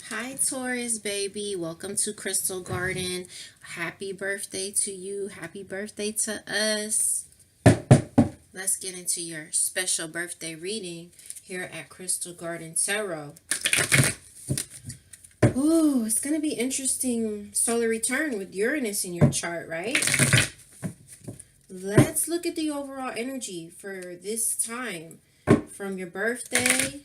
Hi, Taurus baby. Welcome to Crystal Garden. Happy birthday to you. Happy birthday to us. Let's get into your special birthday reading here at Crystal Garden Tarot. Ooh, it's going to be interesting solar return with Uranus in your chart, right? Let's look at the overall energy for this time from your birthday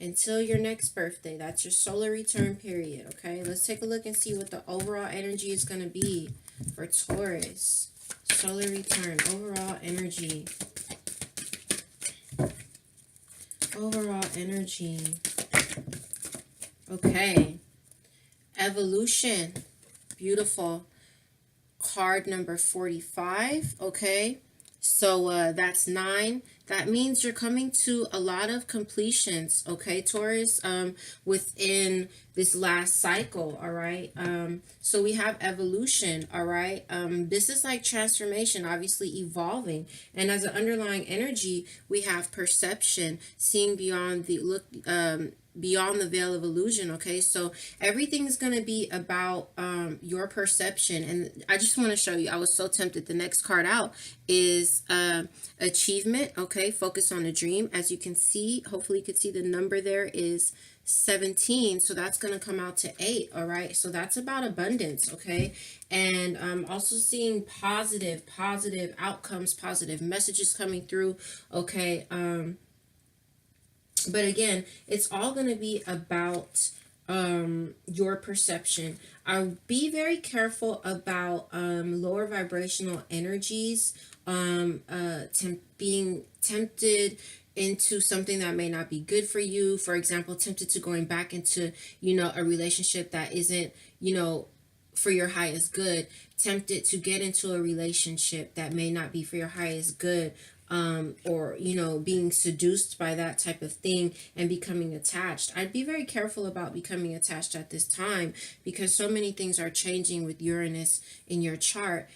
until your next birthday. That's your solar return period, okay? Let's take a look and see what the overall energy is going to be for Taurus. Solar return, overall energy. Overall energy. Okay. Evolution. Beautiful. Card number 45, okay? So that's 9. That means you're coming to a lot of completions, okay, Taurus, within this last cycle, all right? So we have evolution, all right? This is like transformation, obviously evolving. And as an underlying energy, we have perception, seeing beyond the beyond the veil of illusion. Okay, so everything's going to be about your perception. And I just want to show you, I was so tempted. The next card out is achievement. Okay, focus on a dream. As you can see, hopefully you can see the number there is 17, so that's going to come out to 8. All right, so that's about abundance. Okay, and also seeing positive outcomes, positive messages coming through. Okay, but again, it's all going to be about your perception. Be very careful about lower vibrational energies, being tempted into something that may not be good for you. For example, tempted to going back into, a relationship that isn't, for your highest good. Tempted to get into a relationship that may not be for your highest good. Or being seduced by that type of thing and becoming attached. I'd be very careful about becoming attached at this time, because so many things are changing with Uranus in your chart.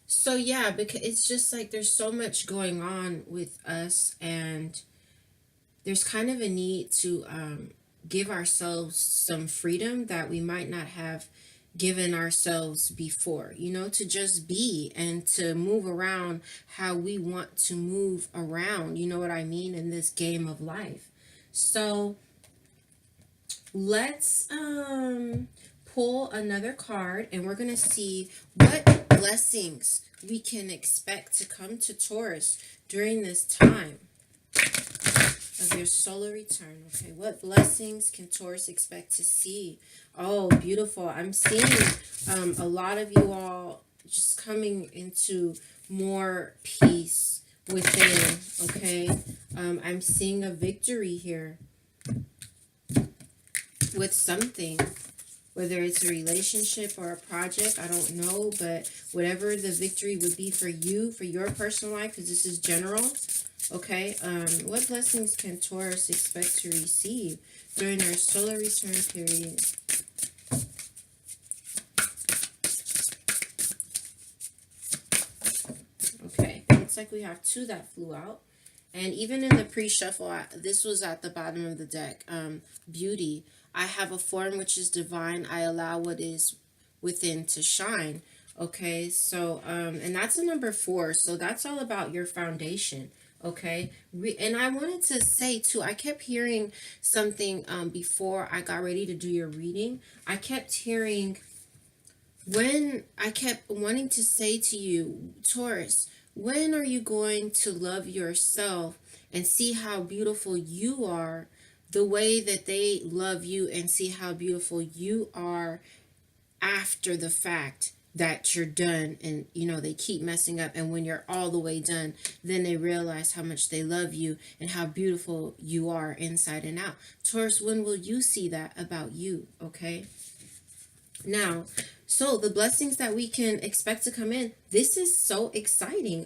So yeah, because it's just like there's so much going on with us, and there's kind of a need to give ourselves some freedom that we might not have given ourselves before, to just be and to move around how we want to move around, you know what I mean, in this game of life. So let's pull another card, and we're going to see what blessings we can expect to come to Taurus during this time of your solar return. Okay, what blessings can Taurus expect to see? Oh, beautiful. I'm seeing a lot of you all just coming into more peace within. Okay, I'm seeing a victory here with something, whether it's a relationship or a project, I don't know, but whatever the victory would be for you, for your personal life, because this is general. Okay, what blessings can Taurus expect to receive during their solar return period? Okay, it looks like we have 2 that flew out. And even in the pre-shuffle, this was at the bottom of the deck. Beauty. I have a form which is divine. I allow what is within to shine. Okay, so, and that's a number 4. So that's all about your foundation. Okay, and I wanted to say too, I kept hearing something before I got ready to do your reading. I kept hearing, when I kept wanting to say to you, Taurus, when are you going to love yourself and see how beautiful you are, the way that they love you, and see how beautiful you are after the fact that you're done, and they keep messing up, and when you're all the way done, then they realize how much they love you and how beautiful you are inside and out. Taurus, when will you see that about you? Okay, now, so the blessings that we can expect to come in, this is so exciting.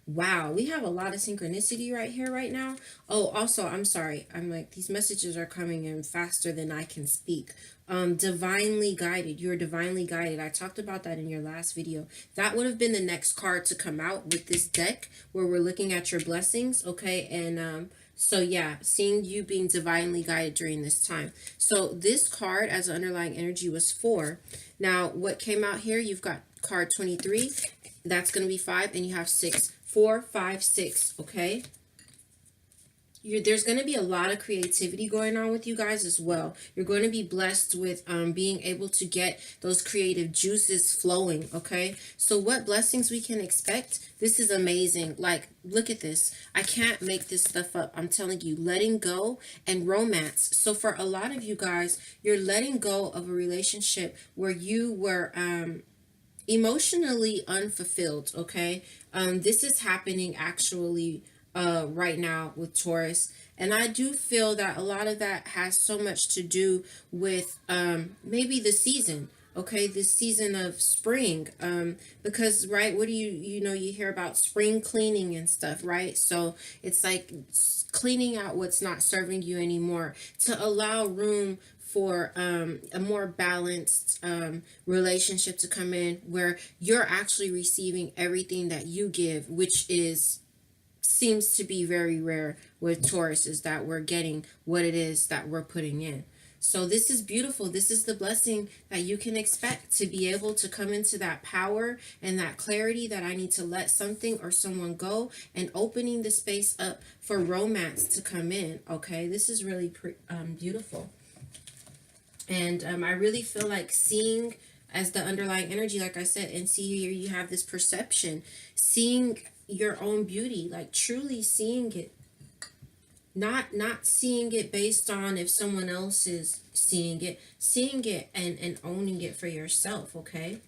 Wow, we have a lot of synchronicity right here, right now. Oh, also, I'm sorry. I'm like, these messages are coming in faster than I can speak. Divinely guided. You're divinely guided. I talked about that in your last video. That would have been the next card to come out with this deck where we're looking at your blessings, okay? And so yeah, seeing you being divinely guided during this time. So this card as an underlying energy was 4. Now, what came out here, you've got card 23. That's going to be 5, and you have 6. 4, 5, 6, okay? There's going to be a lot of creativity going on with you guys as well. You're going to be blessed with being able to get those creative juices flowing, okay? So what blessings we can expect? This is amazing. Like, look at this. I can't make this stuff up. I'm telling you, letting go and romance. So for a lot of you guys, you're letting go of a relationship where you were emotionally unfulfilled, okay? This is happening actually right now with Taurus. And I do feel that a lot of that has so much to do with maybe the season, okay? This season of spring. Because, right, what do you know, you hear about spring cleaning and stuff, right? So it's like cleaning out what's not serving you anymore to allow room for a more balanced relationship to come in where you're actually receiving everything that you give, which seems to be very rare with Taurus, is that we're getting what it is that we're putting in. So this is beautiful. This is the blessing that you can expect, to be able to come into that power and that clarity that I need to let something or someone go, and opening the space up for romance to come in. Okay, this is really beautiful. And I really feel like seeing as the underlying energy, like I said, and see here you have this perception, seeing your own beauty, like truly seeing it, not seeing it based on if someone else is seeing it and owning it for yourself, okay?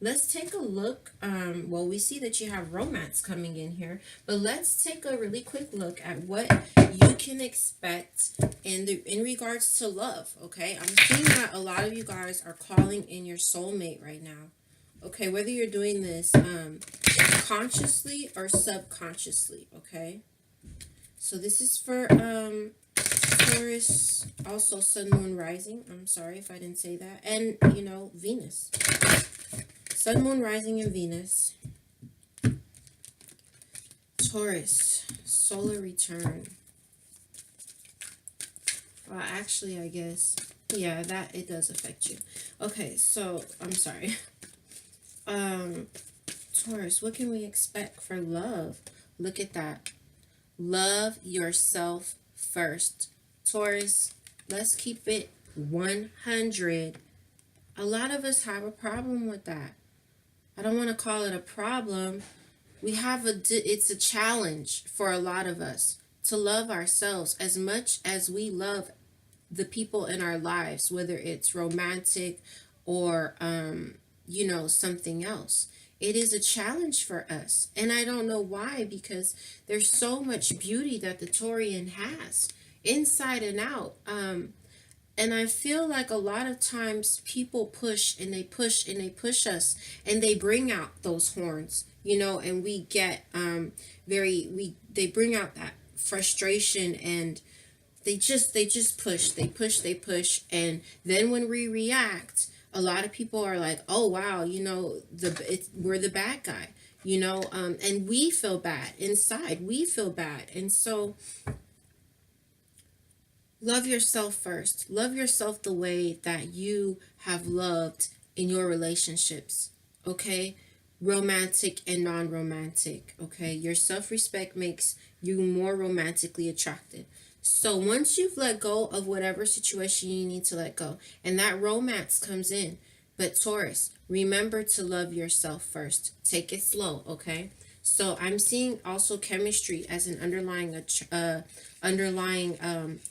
Let's take a look. Well, we see that you have romance coming in here, but let's take a really quick look at what you can expect in regards to love, okay? I'm seeing that a lot of you guys are calling in your soulmate right now, okay? Whether you're doing this consciously or subconsciously, okay? So this is for Taurus, also Sun, Moon, Rising. I'm sorry if I didn't say that. And, you know, Venus. Sun, Moon, Rising, and Venus. Taurus, solar return. Well, actually, I guess, yeah, that it does affect you. Okay, so I'm sorry. Taurus, what can we expect for love? Look at that. Love yourself first. Taurus, let's keep it 100. A lot of us have a problem with that. I don't want to call it a problem. It's a challenge for a lot of us to love ourselves as much as we love the people in our lives, whether it's romantic or, you know, something else. It is a challenge for us. And I don't know why, because there's so much beauty that the Taurian has inside and out. And I feel like a lot of times people push and they push and they push us, and they bring out those horns, you know, and we get they bring out that frustration, and they just push, and then when we react, a lot of people are like, oh wow, you know, we're the bad guy, you know, and we feel bad inside. We feel bad. And so love yourself first. Love yourself the way that you have loved in your relationships, okay? Romantic and non-romantic, okay? Your self-respect makes you more romantically attracted. So once you've let go of whatever situation you need to let go, and that romance comes in, but Taurus, remember to love yourself first. Take it slow, okay? So I'm seeing also chemistry as an underlying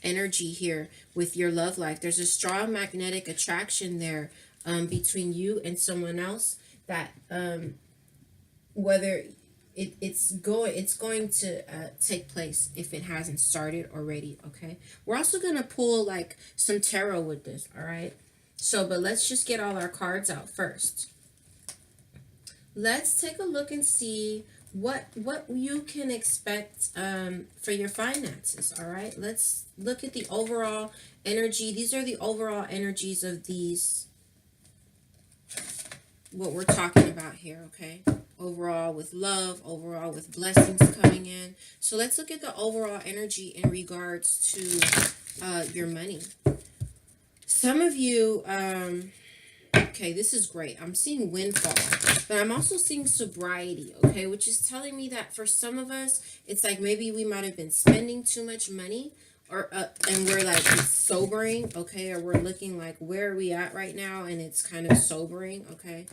energy here with your love life. There's a strong magnetic attraction there between you and someone else that whether it's going to take place if it hasn't started already, okay? We're also going to pull like some tarot with this, all right? So, but let's just get all our cards out first. Let's take a look and see what you can expect for your finances. All right, let's look at the overall energy. These are the overall energies of these, what we're talking about here. Okay, overall with love, overall with blessings coming in. So let's look at the overall energy in regards to your money. Some of you, okay, this is great. I'm seeing windfall, but I'm also seeing sobriety, okay, which is telling me that for some of us, it's like maybe we might have been spending too much money, or and we're like, it's sobering, okay, or we're looking like, where are we at right now, and it's kind of sobering, okay.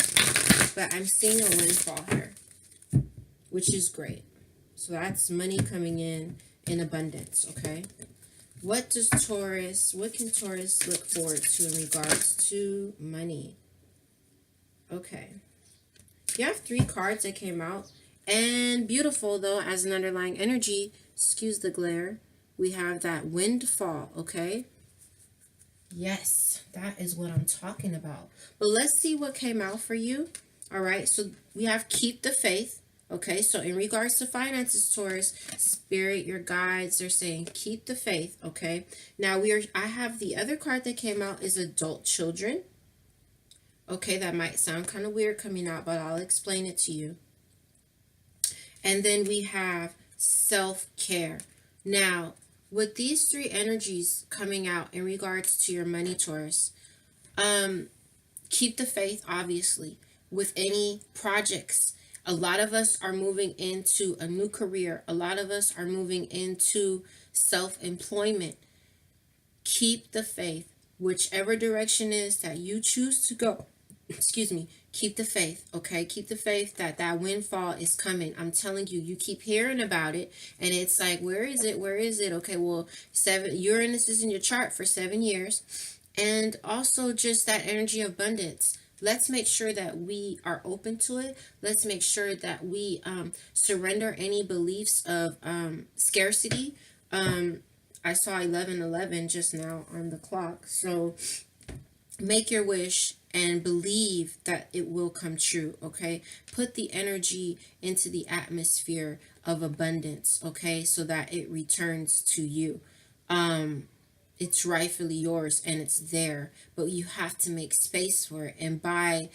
But I'm seeing a windfall here, which is great. So that's money coming in abundance, okay. What can Taurus look forward to in regards to money? Okay. You have 3 cards that came out. And beautiful, though, as an underlying energy, excuse the glare, we have that windfall, okay? Yes, that is what I'm talking about. But let's see what came out for you. All right, so we have keep the faith. Okay, so in regards to finances, Taurus, spirit, your guides are saying keep the faith. Okay, now I have the other card that came out is adult children. Okay, that might sound kind of weird coming out, but I'll explain it to you. And then we have self-care. Now, with these 3 energies coming out in regards to your money, Taurus, keep the faith, obviously, with any projects. A lot of us are moving into a new career. A lot of us are moving into self-employment. Keep the faith. Whichever direction is that you choose to go, excuse me, keep the faith, okay? Keep the faith that that windfall is coming. I'm telling you, you keep hearing about it, and it's like, where is it? Where is it? Okay, well, Uranus is in your chart for 7 years. And also just that energy of abundance. Let's make sure that we are open to it. Let's make sure that we surrender any beliefs of scarcity. I saw 11:11 just now on the clock. So make your wish and believe that it will come true, okay? Put the energy into the atmosphere of abundance, okay? So that it returns to you. It's rightfully yours and it's there, but you have to make space for it. And by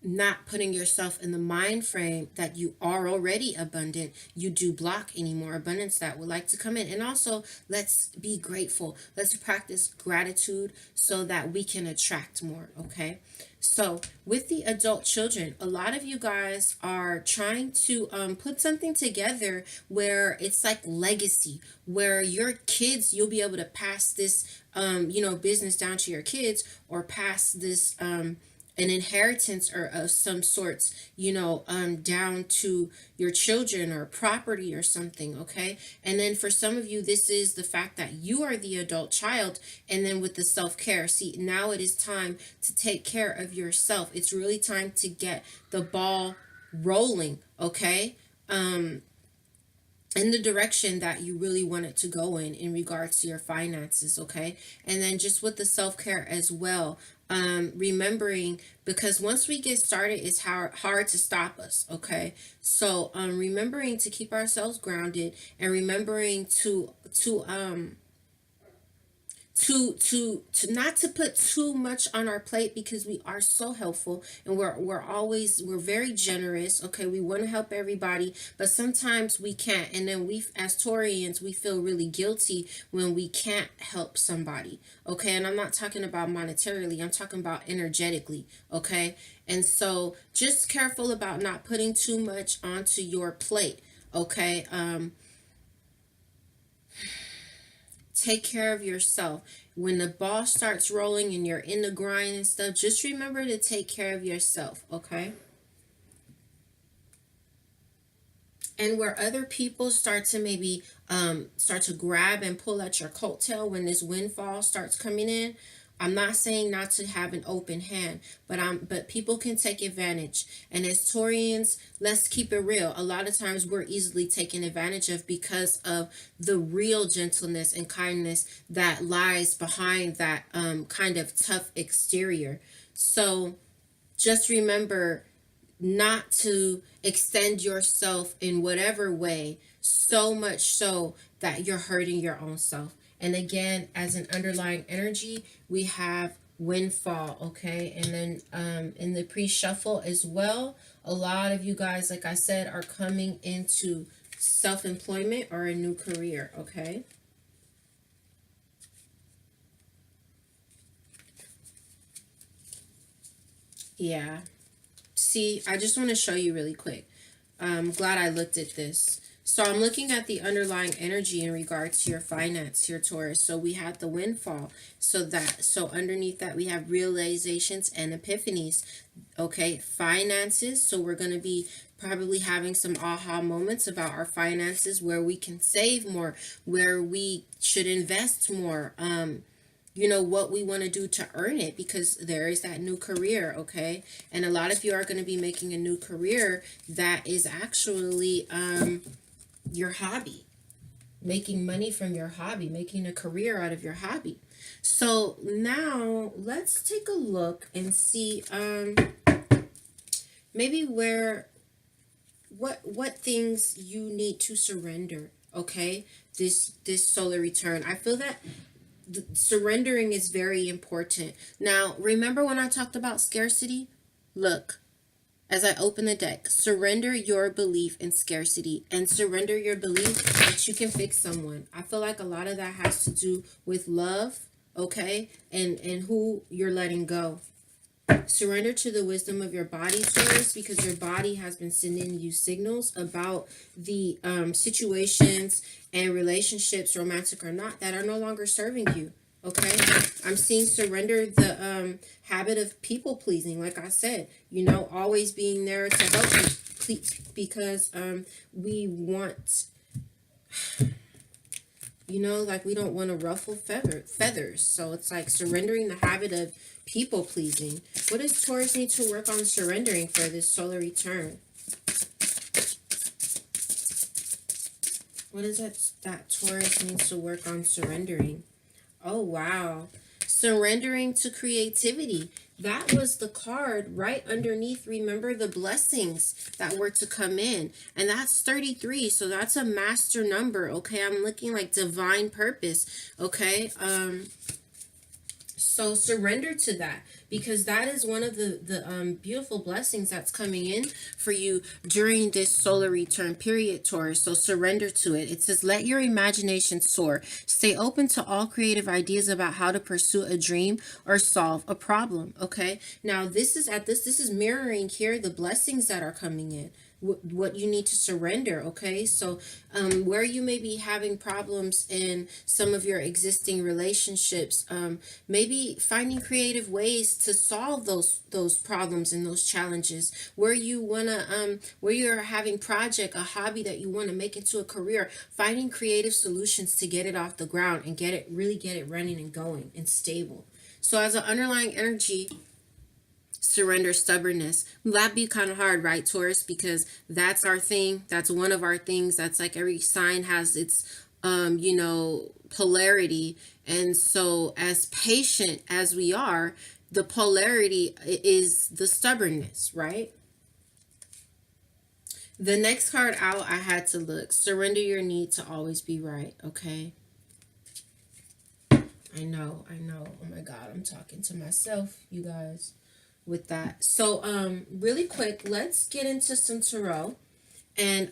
not putting yourself in the mind frame that you are already abundant, you do block any more abundance that would like to come in. And also, let's be grateful. Let's practice gratitude so that we can attract more, okay? So with the adult children, a lot of you guys are trying to put something together where it's like legacy, where your kids, you'll be able to pass this business down to your kids, or pass this an inheritance or of some sorts, down to your children, or property or something, okay? And then for some of you, this is the fact that you are the adult child. And then with the self-care, see, now it is time to take care of yourself. It's really time to get the ball rolling, okay? In the direction that you really want it to go in regards to your finances, okay? And then just with the self-care as well, remembering, because once we get started, it's hard to stop us, okay? So remembering to keep ourselves grounded, and remembering to not to put too much on our plate, because we are so helpful, and we're very generous, okay? We want to help everybody, but sometimes we can't, and then we, as Taurians, we feel really guilty when we can't help somebody, okay? And I'm not talking about monetarily, I'm talking about energetically, okay? And so just careful about not putting too much onto your plate, okay? Take care of yourself. When the ball starts rolling and you're in the grind and stuff, just remember to take care of yourself, okay? And where other people start to maybe start to grab and pull at your coattail when this windfall starts coming in, I'm not saying not to have an open hand, but people can take advantage. And as Taurians, let's keep it real. A lot of times we're easily taken advantage of because of the real gentleness and kindness that lies behind that kind of tough exterior. So just remember, not to extend yourself in whatever way, so much so that you're hurting your own self. And again, as an underlying energy, we have windfall, okay? And then in the pre-shuffle as well, a lot of you guys, like I said, are coming into self-employment or a new career, okay? Yeah. See, I just want to show you really quick. I'm glad I looked at this. So I'm looking at the underlying energy in regards to your finance here, Taurus. So we had the windfall. So underneath that we have realizations and epiphanies. Okay, finances. So we're going to be probably having some aha moments about our finances, where we can save more, where we should invest more. You know, what we want to do to earn it, because there is that new career, okay? And a lot of you are going to be making a new career that is actually your hobby, making money from your hobby, making a career out of your hobby. So now let's take a look and see maybe what things you need to surrender, okay? This solar return. I feel that surrendering is very important. Now, remember when I talked about scarcity? Look, as I open the deck, surrender your belief in scarcity and surrender your belief that you can fix someone. I feel like a lot of that has to do with love, okay? And who you're letting go. Surrender to the wisdom of your body, Taurus, because your body has been sending you signals about the situations and relationships, romantic or not, that are no longer serving you. Okay, I'm seeing surrender the habit of people pleasing. Like I said, you know, always being there to help you, please, because we want, you know, like we don't want to ruffle feathers. So it's like surrendering the habit of people pleasing. What does Taurus need to work on surrendering for this solar return? What is that Taurus needs to work on surrendering? Oh, wow. Surrendering to creativity. That was the card right underneath. Remember the blessings that were to come in. And that's 33. So that's a master number. Okay. I'm looking like divine purpose. Okay. So surrender to that, because that is one of the beautiful blessings that's coming in for you during this solar return period, Taurus. So surrender to it. It says, let your imagination soar. Stay open to all creative ideas about how to pursue a dream or solve a problem. Okay. Now this is mirroring here the blessings that are coming in. What you need to surrender, okay? So where you may be having problems in some of your existing relationships, maybe finding creative ways to solve those problems and those challenges, where you want to where you're having a hobby that you want to make into a career, finding creative solutions to get it off the ground and get it running and going and stable. So as an underlying energy, surrender stubbornness. That'd be kind of hard, right, Taurus? Because that's our thing. That's one of our things. That's like every sign has its you know, polarity. And so as patient as we are, the polarity is the stubbornness, right? The next card out, I had to look. Surrender your need to always be right, okay? I know. Oh my God, I'm talking to myself, you guys, with that. So really quick, let's get into some tarot and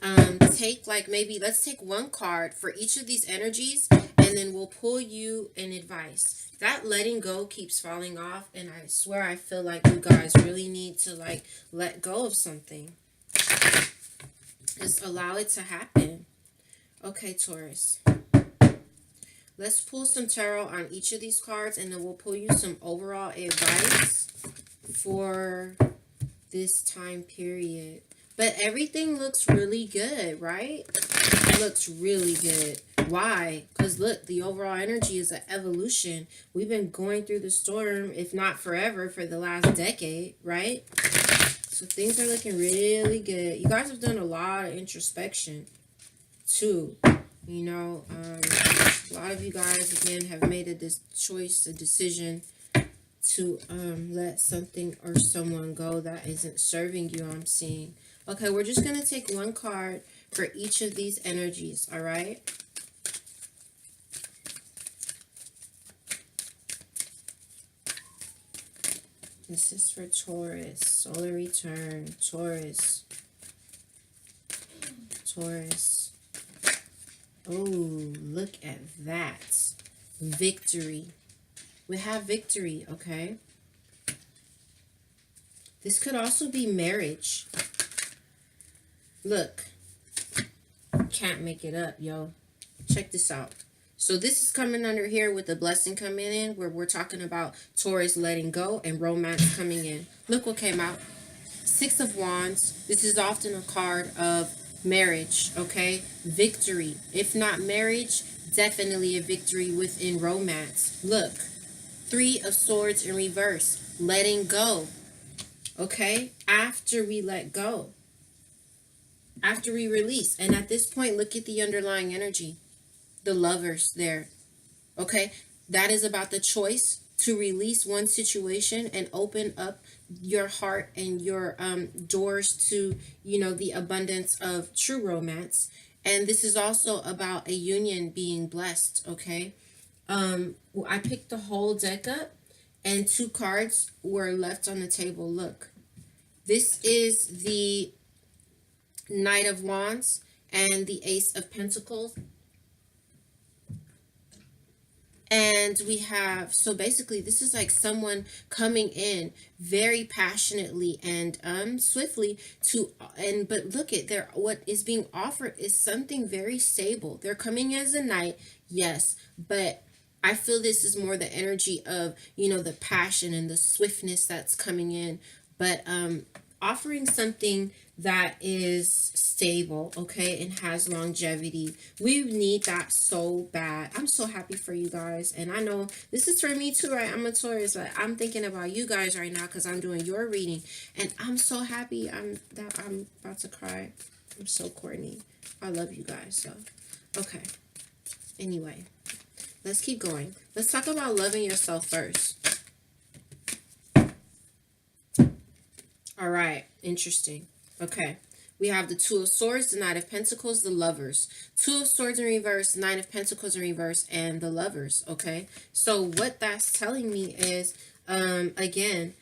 take, like, maybe let's take one card for each of these energies, and then we'll pull you an advice. That letting go keeps falling off, and I swear I feel like you guys really need to like let go of something. Just allow it to happen. Okay, Taurus. Let's pull some tarot on each of these cards, and then we'll pull you some overall advice for this time period. But everything looks really good, right? It looks really good. Why? Because look, the overall energy is an evolution. We've been going through the storm, if not forever, for the last decade, right? So things are looking really good. You guys have done a lot of introspection, too. You know, a lot of you guys, again, have made a decision to let something or someone go that isn't serving you, I'm seeing. Okay, we're just going to take one card for each of these energies, all right? This is for Taurus, solar return, Taurus, Taurus. Oh, look at that. Victory. We have victory, okay? This could also be marriage. Look. Can't make it up, yo. Check this out. So this is coming under here with the blessing coming in, where we're talking about Taurus letting go and romance coming in. Look what came out. Six of Wands. This is often a card of marriage, okay? Victory. If not marriage, definitely a victory within romance. Look. Three of Swords in reverse. Letting go. Okay? After we let go. After we release. And at this point, look at the underlying energy. The Lovers there. Okay? That is about the choice to release one situation and open up your heart and your doors to, you know, the abundance of true romance. And this is also about a union being blessed, okay? I picked the whole deck up and two cards were left on the table. Look, this is the Knight of Wands and the Ace of Pentacles. And we have, so basically this is like someone coming in very passionately and swiftly to, but look at their, what is being offered is something very stable. They're coming as a knight, yes, but I feel this is more the energy of, you know, the passion and the swiftness that's coming in, but offering something that is stable, okay, and has longevity. We need that so bad. I'm so happy for you guys, and I know this is for me too, right? I'm a Taurus, but I'm thinking about you guys right now because I'm doing your reading, and I'm so happy. I'm about to cry. I'm so corny. I love you guys. So, okay. Anyway, let's keep going. Let's talk about loving yourself first. All right, interesting. Okay, we have the Two of Swords, the Knight of Pentacles, the Lovers. Two of Swords in reverse, Nine of Pentacles in reverse, and the Lovers, okay? So what that's telling me is, again,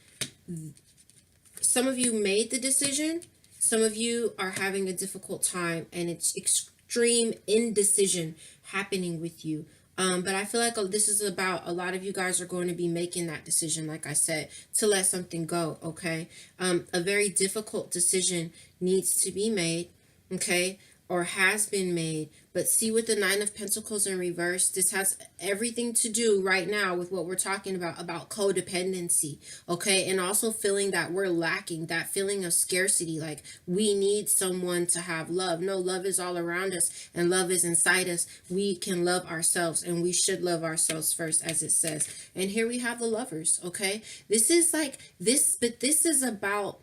some of you made the decision. Some of you are having a difficult time, and it's extreme indecision happening with you. But I feel like this is about, a lot of you guys are going to be making that decision, like I said, to let something go, okay? A very difficult decision needs to be made, okay? Or has been made. But see, with the Nine of Pentacles in reverse, this has everything to do right now with what we're talking about codependency, okay? And also feeling that we're lacking, that feeling of scarcity, like we need someone to have love. No, love is all around us and love is inside us. We can love ourselves, and we should love ourselves first, as it says. And here we have the Lovers, okay? This is like this, but this is about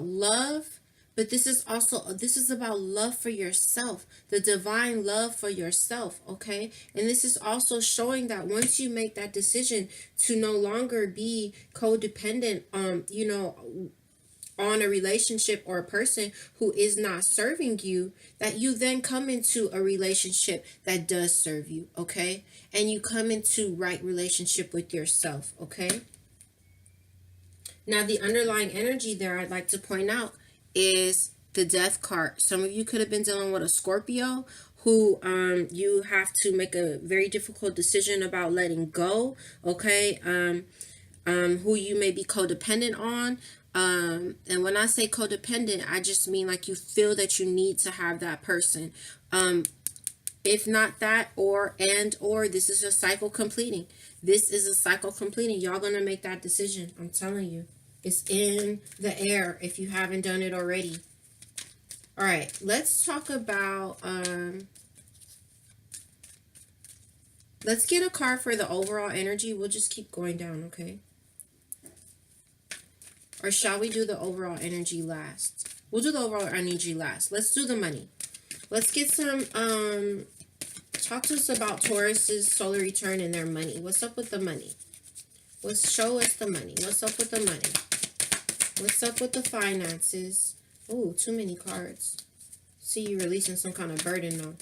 love. But this is about love for yourself, the divine love for yourself, okay? And this is also showing that once you make that decision to no longer be codependent, you know, on a relationship or a person who is not serving you, that you then come into a relationship that does serve you, okay? And you come into right relationship with yourself, okay? Now, the underlying energy there, I'd like to point out, is the Death card. Some of you could have been dealing with a Scorpio who you have to make a very difficult decision about letting go, okay? Who you may be codependent on. And when I say codependent, I just mean like you feel that you need to have that person. If not that, or this is a cycle completing. This is a cycle completing. Y'all gonna make that decision. I'm telling you. It's in the air if you haven't done it already. All right, let's talk about, let's get a card for the overall energy. We'll just keep going down, okay? Or shall we do the overall energy last? We'll do the overall energy last. Let's do the money. Let's get some, talk to us about Taurus's solar return and their money. What's up with the money? Show us the money. What's up with the money? What's up with the finances? Oh, too many cards. See you releasing some kind of burden though.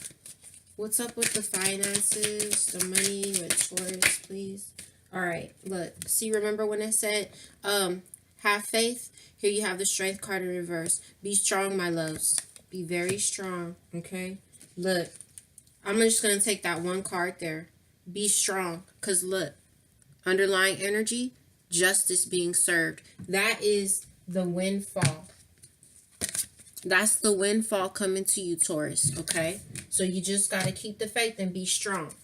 What's up with the finances, the money, with Taurus, please? All right, look. See, remember when I said have faith? Here you have the Strength card in reverse. Be strong, my loves. Be very strong, okay? Look, I'm just going to take that one card there. Be strong, because look, underlying energy, justice being served. That is the windfall. That's the windfall coming to you, Taurus, okay? So you just got to keep the faith and be strong.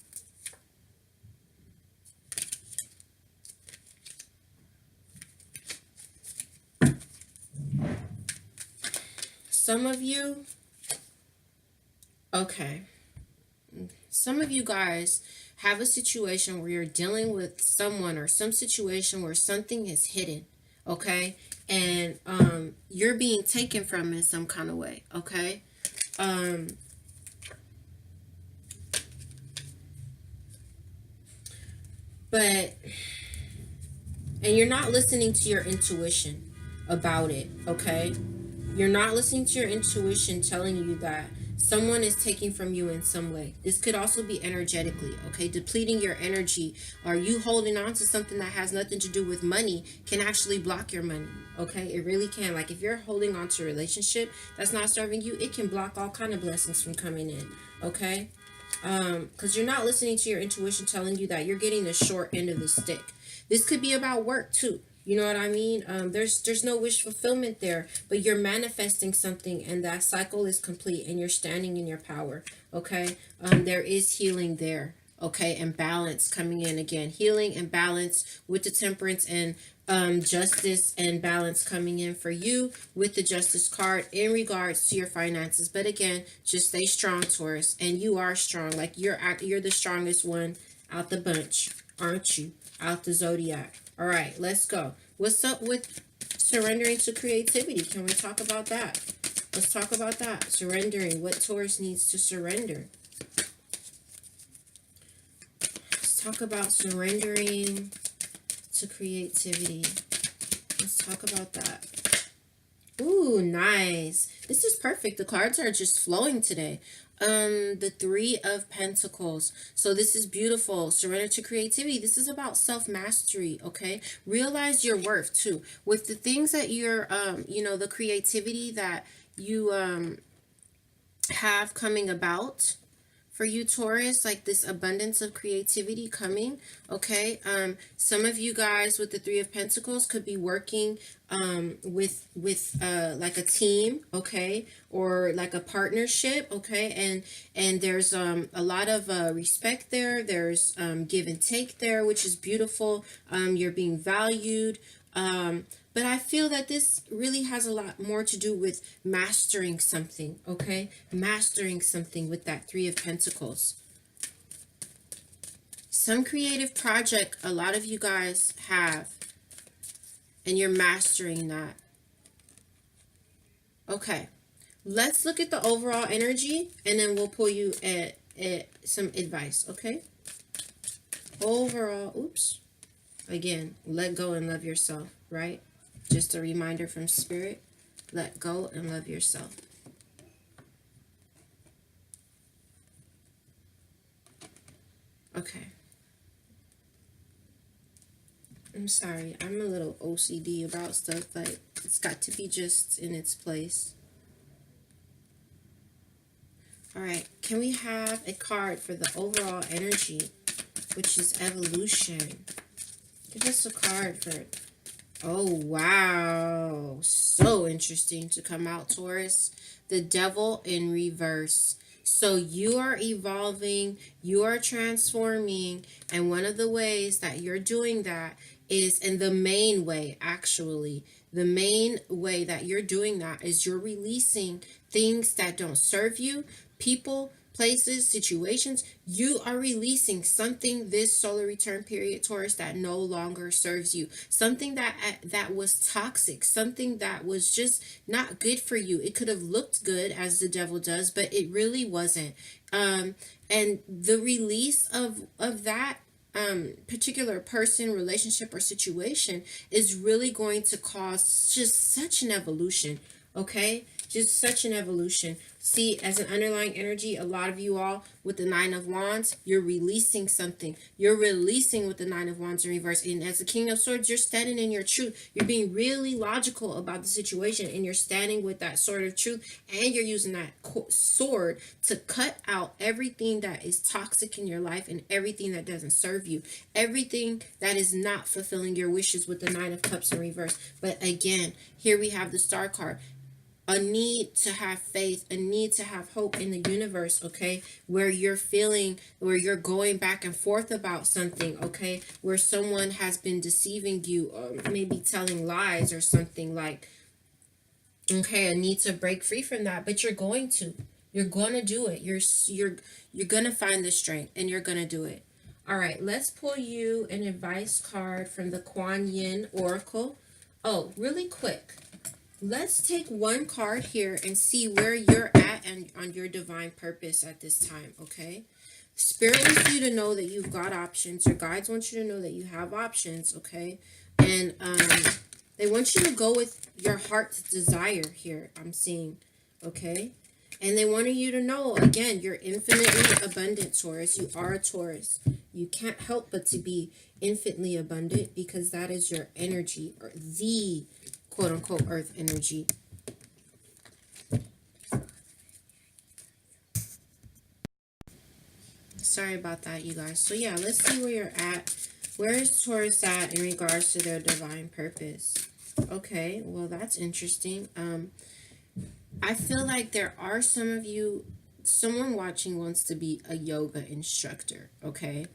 Some of you, okay, some of you guys have a situation where you're dealing with someone or some situation where something is hidden, okay? And you're being taken from in some kind of way, okay? But, and you're not listening to your intuition about it, okay? You're not listening to your intuition telling you that someone is taking from you in some way. This could also be energetically, okay? Depleting your energy, or you holding on to something that has nothing to do with money can actually block your money, okay? It really can. Like if you're holding on to a relationship that's not serving you, it can block all kind of blessings from coming in, okay? Because you're not listening to your intuition telling you that you're getting the short end of the stick. This could be about work too. You know what I mean? There's no wish fulfillment there, but you're manifesting something, and that cycle is complete, and you're standing in your power. Okay, there is healing there. Okay, and balance coming in again, healing and balance with the Temperance, and justice and balance coming in for you with the Justice card in regards to your finances. But again, just stay strong, Taurus, and you are strong. Like you're the strongest one out the bunch, aren't you? Out the zodiac. All right, let's go. What's up with surrendering to creativity? Can we talk about that? Let's talk about that. Surrendering. What Taurus needs to surrender. Let's talk about surrendering to creativity. Let's talk about that. Ooh, nice. This is perfect. The cards are just flowing today. The Three of Pentacles. So this is beautiful. Surrender to creativity. This is about self-mastery, okay? Realize your worth too. With the things that you're the creativity that you have coming about for you, Taurus, like this abundance of creativity coming, okay? Some of you guys with the Three of Pentacles could be working with like a team, okay, or like a partnership, okay, and there's a lot of respect there. There's give and take there, which is beautiful. You're being valued. But I feel that this really has a lot more to do with mastering something, okay? Mastering something with that Three of Pentacles. Some creative project a lot of you guys have, and you're mastering that. Okay, let's look at the overall energy, and then we'll pull you some advice, okay? Overall, oops. Again, let go and love yourself, right? Just a reminder from Spirit. Let go and love yourself. Okay. I'm sorry. I'm a little OCD about stuff. Like, it's got to be just in its place. All right. Can we have a card for the overall energy, which is evolution? Give us a card for it. Oh, wow. So interesting to come out, Taurus. The Devil in reverse. So you are evolving, you are transforming, and one of the ways that you're doing that is, in the main way, actually, the main way that you're doing that is you're releasing things that don't serve you, people, places, situations. You are releasing something this solar return period, Taurus, that no longer serves you. Something that was toxic, something that was just not good for you. It could have looked good, as the Devil does, but it really wasn't. And the release of that particular person, relationship, or situation is really going to cause just such an evolution. Okay, just such an evolution. See, as an underlying energy, a lot of you all with the Nine of Wands, you're releasing something. You're releasing with the Nine of Wands in reverse. And as the King of Swords, you're standing in your truth. You're being really logical about the situation, and you're standing with that sword of truth, and you're using that sword to cut out everything that is toxic in your life and everything that doesn't serve you. Everything that is not fulfilling your wishes with the Nine of Cups in reverse. But again, here we have the Star card. A need to have faith, a need to have hope in the universe, okay, where you're feeling, where you're going back and forth about something, okay, where someone has been deceiving you, or maybe telling lies or something, like, okay, a need to break free from that. But you're going to do it. You're gonna find the strength, and you're gonna do it. All right, let's pull you an advice card from the Kuan Yin Oracle. Oh, really quick, let's take one card here and see where you're at and on your divine purpose at this time, okay? Spirit wants you to know that you've got options. Your guides want you to know that you have options, okay? And they want you to go with your heart's desire here, I'm seeing, okay? And they wanted you to know, again, you're infinitely abundant, Taurus. You are a Taurus. You can't help but to be infinitely abundant because that is your energy, or the quote-unquote earth energy. Sorry about that, you guys. So yeah, let's see where you're at. Where is Taurus at in regards to their divine purpose? Okay, well, that's interesting. I feel like there are some of you, someone watching wants to be a yoga instructor, okay?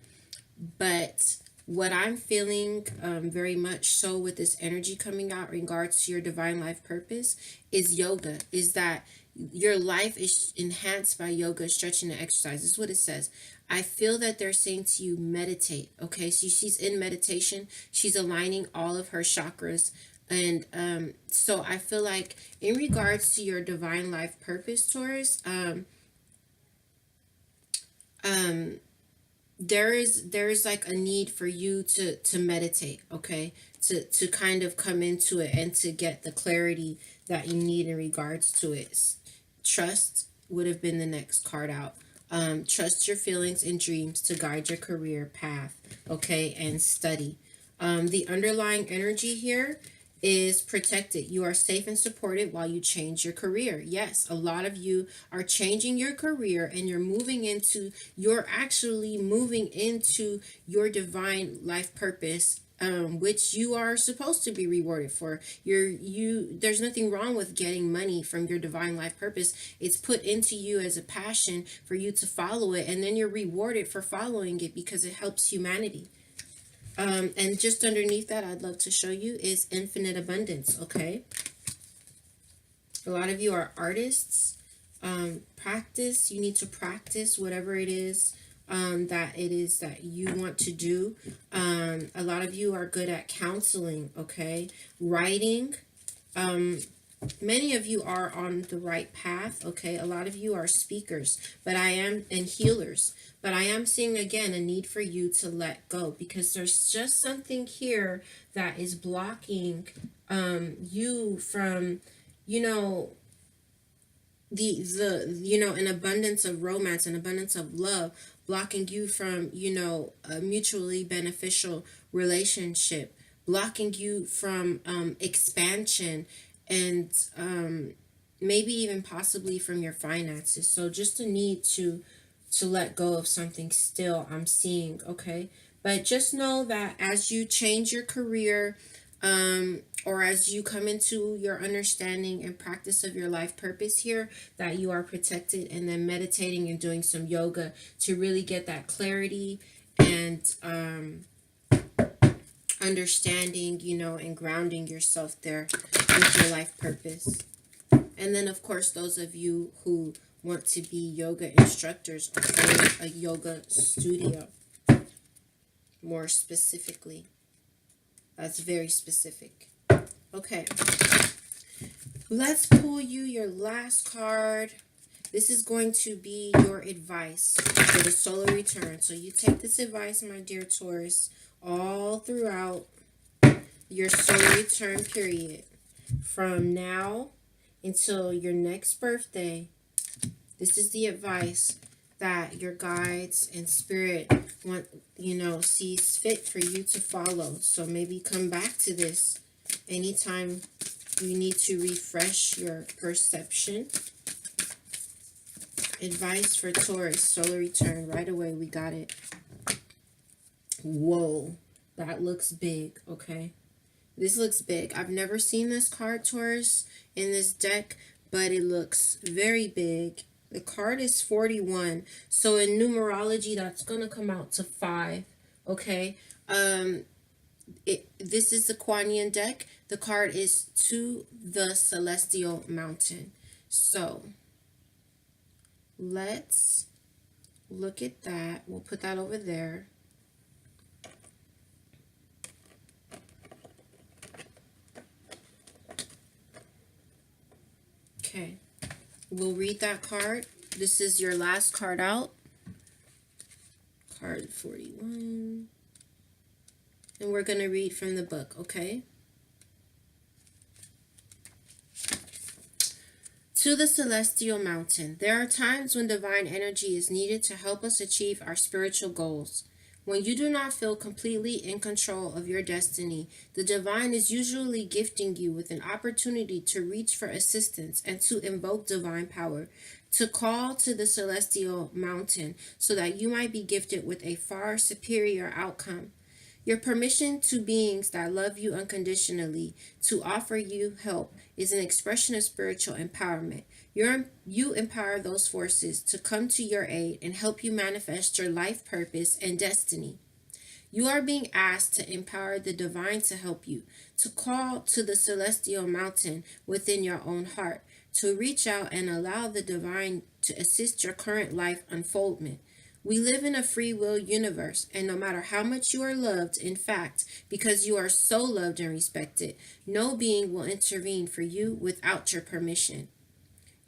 But what I'm feeling very much so with this energy coming out in regards to your divine life purpose is yoga, is that your life is enhanced by yoga, stretching, and exercise. This is what it says. I feel that they're saying to you, meditate. Okay, so she's in meditation. She's aligning all of her chakras. And so I feel like in regards to your divine life purpose, Taurus, there's like a need for you to meditate, okay, to kind of come into it and to get the clarity that you need in regards to it. Trust would have been the next card out. Trust your feelings and dreams to guide your career path, okay, and study. The underlying energy here is protected. You are safe and supported while you change your career. Yes, a lot of you are changing your career, and you're actually moving into your divine life purpose, which you are supposed to be rewarded for. There's nothing wrong with getting money from your divine life purpose. It's put into you as a passion for you to follow it, and then you're rewarded for following it because it helps humanity. And just underneath that, I'd love to show you is infinite abundance, okay? A lot of you are artists. Practice. You need to practice whatever it is that you want to do. A lot of you are good at counseling, okay? Writing. Many of you are on the right path, okay? A lot of you are speakers, and healers. But I am seeing, again, a need for you to let go, because there's just something here that is blocking you from, an abundance of romance, an abundance of love, blocking you from, a mutually beneficial relationship, blocking you from expansion, and maybe even possibly from your finances. So just a need to let go of something still, I'm seeing, okay? But just know that as you change your career, or as you come into your understanding and practice of your life purpose here, that you are protected, and then meditating and doing some yoga to really get that clarity and understanding, and grounding yourself there with your life purpose. And then, of course, those of you who want to be yoga instructors or own a yoga studio, more specifically. That's very specific. Okay. Let's pull you your last card. This is going to be your advice for the solar return. So you take this advice, my dear Taurus, all throughout your solar return period. From now until your next birthday, this is the advice that your guides and spirit want, sees fit for you to follow. So maybe come back to this anytime you need to refresh your perception. Advice for Taurus, solar return. Right away, we got it. Whoa, that looks big, okay? This looks big. I've never seen this card, Taurus, in this deck, but it looks very big. The card is 41. So in numerology, that's going to come out to 5, okay? This is the Kuan Yin deck. The card is To the Celestial Mountain. So let's look at that. We'll put that over there. Okay, we'll read that card. This is your last card out. Card 41. And we're going to read from the book, okay? To the Celestial Mountain. There are times when divine energy is needed to help us achieve our spiritual goals. When you do not feel completely in control of your destiny, the divine is usually gifting you with an opportunity to reach for assistance and to invoke divine power, to call to the Celestial Mountain so that you might be gifted with a far superior outcome. Your permission to beings that love you unconditionally to offer you help is an expression of spiritual empowerment. You empower those forces to come to your aid and help you manifest your life purpose and destiny. You are being asked to empower the divine to help you, to call to the Celestial Mountain within your own heart, to reach out and allow the divine to assist your current life unfoldment. We live in a free will universe, and no matter how much you are loved, in fact, because you are so loved and respected, no being will intervene for you without your permission.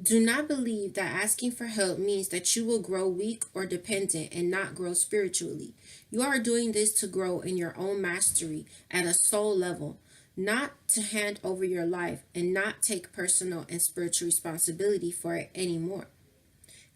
Do not believe that asking for help means that you will grow weak or dependent and not grow spiritually. You are doing this to grow in your own mastery at a soul level, not to hand over your life and not take personal and spiritual responsibility for it anymore.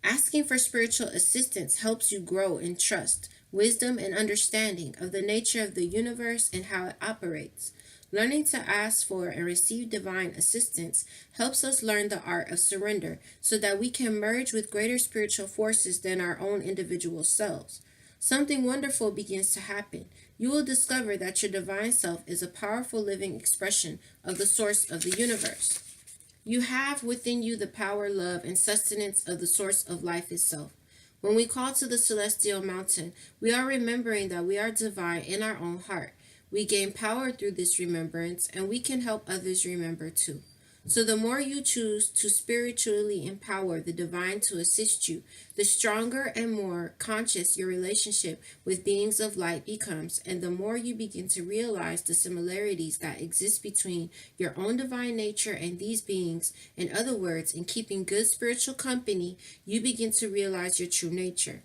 Asking for spiritual assistance helps you grow in trust, wisdom, and understanding of the nature of the universe and how it operates. Learning to ask for and receive divine assistance helps us learn the art of surrender so that we can merge with greater spiritual forces than our own individual selves. Something wonderful begins to happen. You will discover that your divine self is a powerful living expression of the source of the universe. You have within you the power, love, and sustenance of the source of life itself. When we call to the Celestial Mountain, we are remembering that we are divine in our own heart. We gain power through this remembrance, and we can help others remember too. So the more you choose to spiritually empower the divine to assist you, the stronger and more conscious your relationship with beings of light becomes, and the more you begin to realize the similarities that exist between your own divine nature and these beings. In other words, in keeping good spiritual company, you begin to realize your true nature.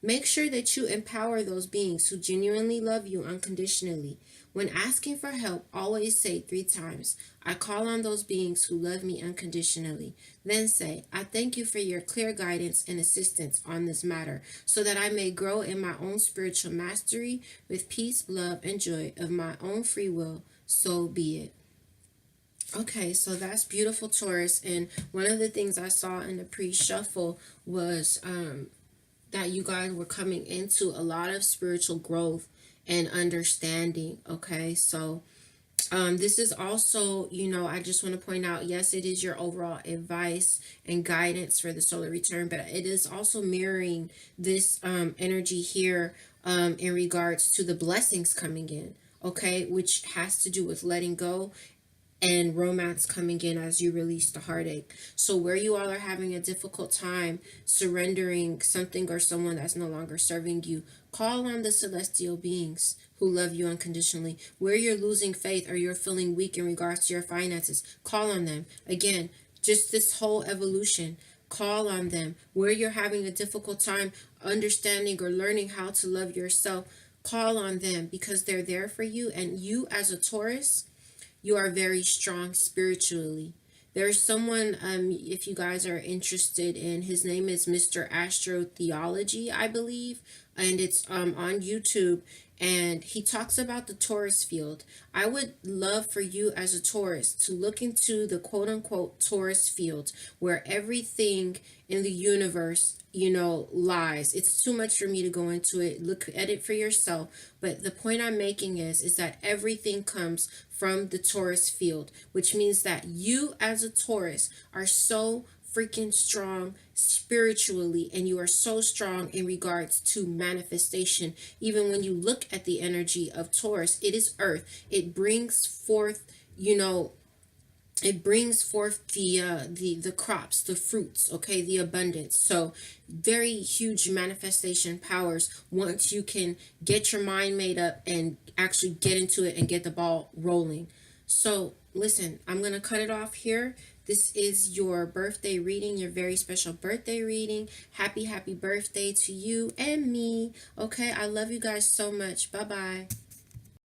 Make sure that you empower those beings who genuinely love you unconditionally. When asking for help, always say 3 times, I call on those beings who love me unconditionally. Then say, I thank you for your clear guidance and assistance on this matter, so that I may grow in my own spiritual mastery with peace, love, and joy of my own free will. So be it. Okay, so that's beautiful, Taurus. And one of the things I saw in the pre-shuffle was that you guys were coming into a lot of spiritual growth and understanding. Okay, so this is also, I just want to point out, yes, it is your overall advice and guidance for the solar return, but it is also mirroring this energy here in regards to the blessings coming in, okay, which has to do with letting go and romance coming in as you release the heartache. So where you all are having a difficult time surrendering something or someone that's no longer serving you, call on the celestial beings who love you unconditionally. Where you're losing faith or you're feeling weak in regards to your finances, call on them. Again, just this whole evolution. call on them. Where you're having a difficult time understanding or learning how to love yourself, call on them, because they're there for you. And you, as a Taurus, you are very strong spiritually. There's someone, if you guys are interested in, his name is Mr. Astro Theology, I believe, and it's on YouTube, and he talks about the Taurus field. I would love for you as a Taurus to look into the quote-unquote Taurus field, where everything in the universe, you know, lies. It's too much for me to go into it. Look at it for yourself. But the point I'm making is that everything comes from the Taurus field, which means that you as a Taurus are so freaking strong spiritually, and you are so strong in regards to manifestation. Even when you look at the energy of Taurus, it is earth. It brings forth, you know, it brings forth the crops, the fruits, okay, the abundance. So very huge manifestation powers once you can get your mind made up and actually get into it and get the ball rolling. So listen, I'm gonna cut it off here. This is your birthday reading, your very special birthday reading. Happy birthday to you and me. Okay, I love you guys so much. Bye bye.